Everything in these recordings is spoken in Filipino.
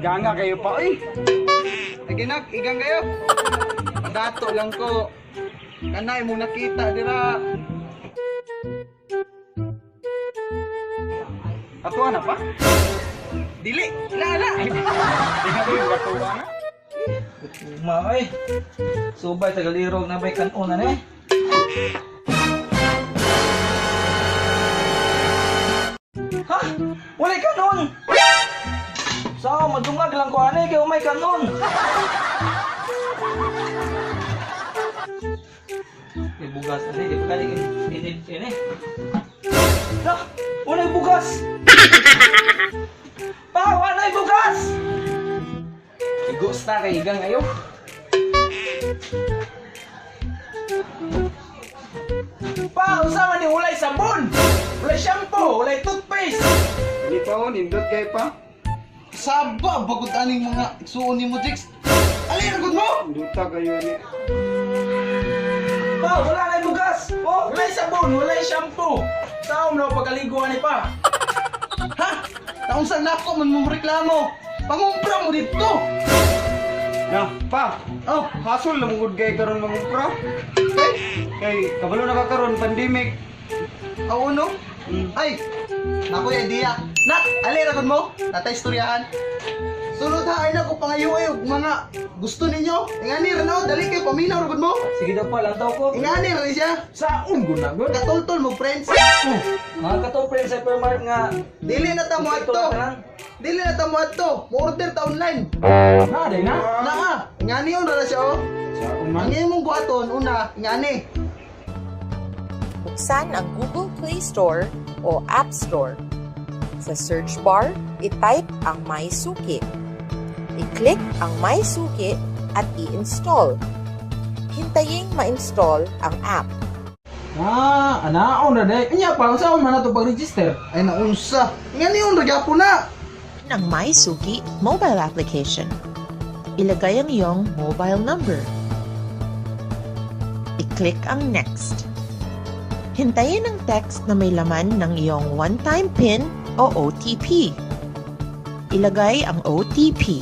Ganga kayo pa Naginak, igang kayo. Dato lang ko. Kanay mo nakita dira. Atuwa na pa? Dili, lala. Tingnan mo yung batuwa na. Mamay, subay tagalirog na may kanunan eh. Ha? Walay kanon! So, madungag lang ko ani kay may kanon. May bugas ani, di pa kali ini. Ha? Walay bugas! Pa, walay bugas! Igos na kay igang ayo. Pa, usama ni ulay sabon, ulay shampoo, ulay toothpaste. Hindi pa nindot kayo pa. Saba, bagod aning mga igsuon ni mo, Jix. Alin, agad mo? Duta kayo ni. Pa, wala na yung bugas. Oh, ulay sabon, ulay shampoo. Saan mo na pagkaliguan ni pa? Ha? Naunsan na ako, man mo reklamo. Pangumpra mo dito. Na, pa. Oh, Hasol lang gud kay karon mangupra. Kay kabalo na kakaron pandemic. ako no? Ay, naku yung idea. Nak, alin, agad mo? Natay istoryahan. Sunod ha, ay naku, pangayo mga gusto ninyo. Ingani rin ako, dali kayo, paminaw, agad mo. Sige daw pa, lang daw ko. Ingani rin siya. Saan ko na gud? Katultol mo, friends. Mga katong sa hypermart nga. Dili na tamo ato. Dili na tamo ato. Mo-order ta online. Na, day na. Naa, ingani yun na siya, oh. Sa umang Ang imong buhaton, una, ingani. Buksan ang Google Play Store o App Store. Sa search bar, i-type ang My Suki. I-click ang My Suki at i-install. Hintayin ma-install ang app. Anaon na day. Kanya pa, saan man na ito pag-register? Ay, naunsa. Ingani yun, ragyapo na. Ang My Suki mobile application. Ilagay ang iyong mobile number. I-click ang Next. Hintayin ang text na may laman ng iyong one-time PIN o OTP. Ilagay ang OTP.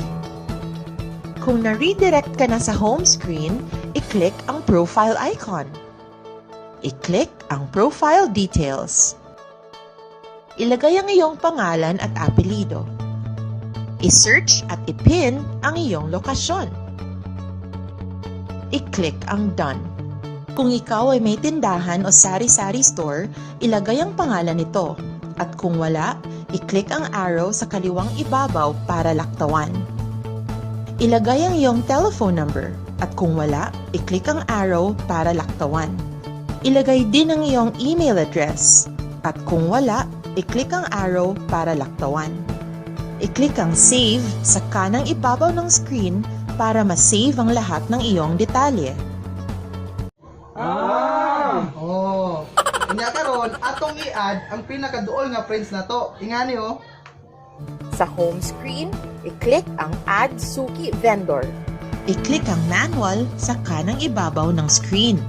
Kung na-redirect ka na sa home screen, i-click ang profile icon. I-click ang profile details. Ilagay ang iyong pangalan at apelido. I-search at i-pin ang iyong lokasyon. I-click ang Done. Kung ikaw ay may tindahan o sari-sari store, ilagay ang pangalan nito. At kung wala, i-click ang arrow sa kaliwang ibabaw para laktawan. Ilagay ang iyong telephone number. At kung wala, i-click ang arrow para laktawan. Ilagay din ang iyong email address. At kung wala, i-click ang arrow para laktawan. I-click ang Save sa kanang ibabaw ng screen para ma-save ang lahat ng iyong detalye. Oh. Kanya karon atong i-add ang pinakaduol nga friends na to. Ingani oh. Sa home screen, i-click ang Add Suki Vendor. I-click ang manual sa kanang ibabaw ng screen.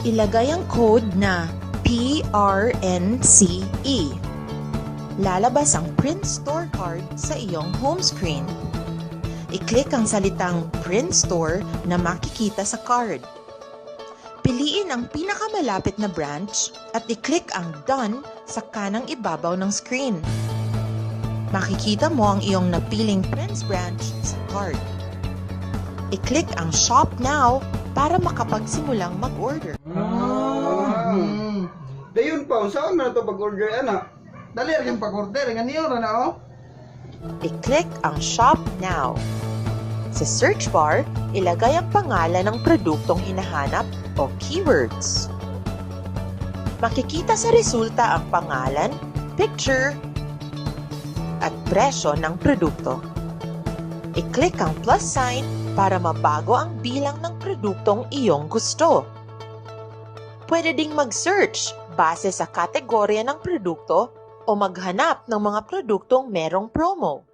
Ilagay ang code na PRNCE. Lalabas ang Print Store card sa iyong home screen. I-click ang salitang Print Store na makikita sa card. Piliin ang pinakamalapit na branch at i-click ang Done sa kanang ibabaw ng screen. Makikita mo ang iyong napiling Prince branch sa card. I-click ang Shop Now para makapagsimulang mag-order. Dayon pa, saan man na ito pag-order, ana? Dali ra yung pag-order, ingani yun na oh. I-click ang Shop Now. Sa search bar, ilagay ang pangalan ng produktong hinahanap o keywords. Makikita sa resulta ang pangalan, picture, at presyo ng produkto. I-click ang plus sign para mabago ang bilang ng produktong iyong gusto. Pwede ding mag-search base sa kategorya ng produkto o maghanap ng mga produktong merong promo.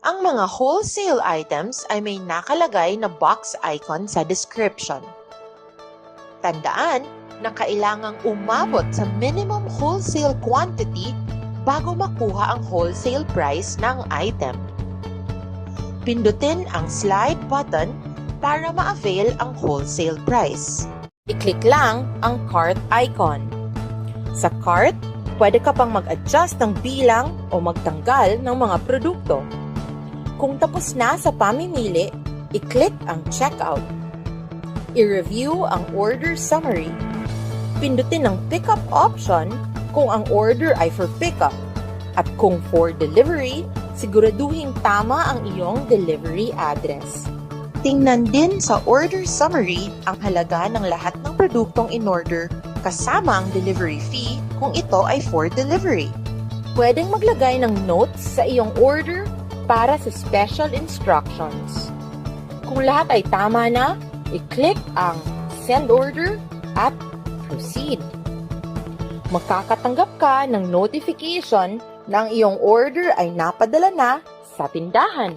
Ang mga wholesale items ay may nakalagay na box icon sa description. Tandaan na kailangang umabot sa minimum wholesale quantity bago makuha ang wholesale price ng item. Pindutin ang slide button para ma-avail ang wholesale price. I-click lang ang cart icon. Sa cart, pwede ka pang mag-adjust ng bilang o magtanggal ng mga produkto. Kung tapos na sa pamimili, i-click ang checkout. I-review ang order summary. Pindutin ang pickup option kung ang order ay for pickup. At kung for delivery, siguraduhing tama ang iyong delivery address. Tingnan din sa order summary ang halaga ng lahat ng produktong in-order kasama ang delivery fee kung ito ay for delivery. Pwedeng maglagay ng notes sa iyong order para sa special instructions. Kung lahat ay tama na, i-click ang Send Order at Proceed. Makakatanggap ka ng notification na ang iyong order ay napadala na sa tindahan.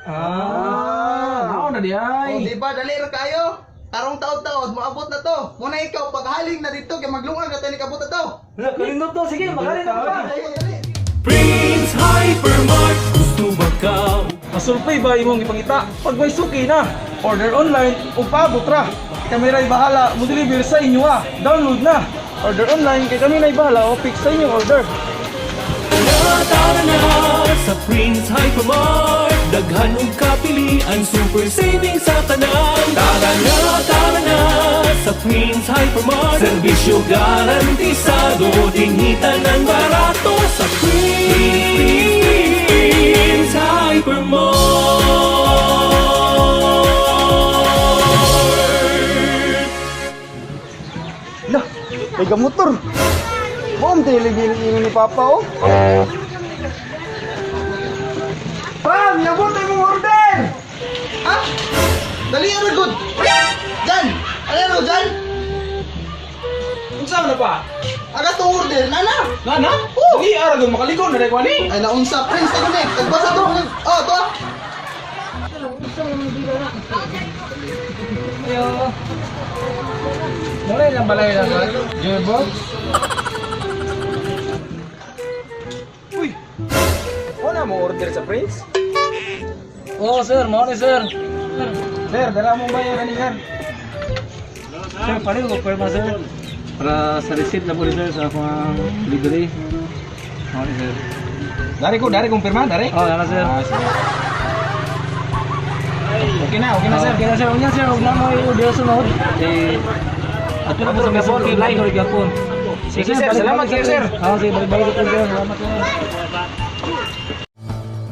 Ako na di O, ay. di ba? Dali ra kayo. Tarong taod-taod, maabot na to. Muna ikaw, paghaling na dito, kaya maglungag na tayo nikabot na to. Kalindot to, sige, magaling na pa. Dali, dali. Prince Hypermart, gusto ba ka? Masulpay ba imong ipangita? Pag may suki na, order online o paabot ra. Kami ray bahala mo deliver sa inyuha. Download na. Order online kay kami nay bahala o fix sa inyong order. Tara na sa Prince Hypermart, daghan og kapilian, super savings sa tanan. Tara na sa Prince Hypermart, serbisyo garantisado, tingitan ng barato sa Prince Hypermart. Lah, may gamotor. Mom, tiligiling ni Papa, oh. Pram, yabot ay mong order! Ha? Dali, ara good. Jan! Ano Jan? Unsa na pa? Aga to order, nana! Nana? Dili, aragon makalikon na rin ni. Ay, naunsa, Prince, tago na eh. Tagbasa to. Oh, to ah. Ayo. Mulai lang balay na ka. Jebot. Uy. Wala mo order sa Prince? Oo, sir. Mo ni sir. Sir, dala mo ba yan sir? Sir, paano ko pwede sir? Para sa receipt na po sir sa akong delivery. Mo ni sir. Dari kong pirma, dari? Oo, dala sir. Okay na sir. Okay na sir. Unya sir, huwag na mo i-order sunod. Eh, ato na po sa meson kay like or gapon. Sige sir, salamat sir. Oo, sige, balik-balik ko sir. Salamat sir.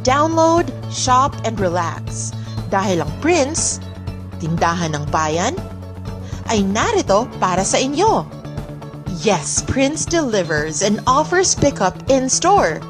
Download, shop, and relax. Dahil ang Prince, tindahan ng bayan, ay narito para sa inyo. Yes, Prince delivers and offers pickup in store.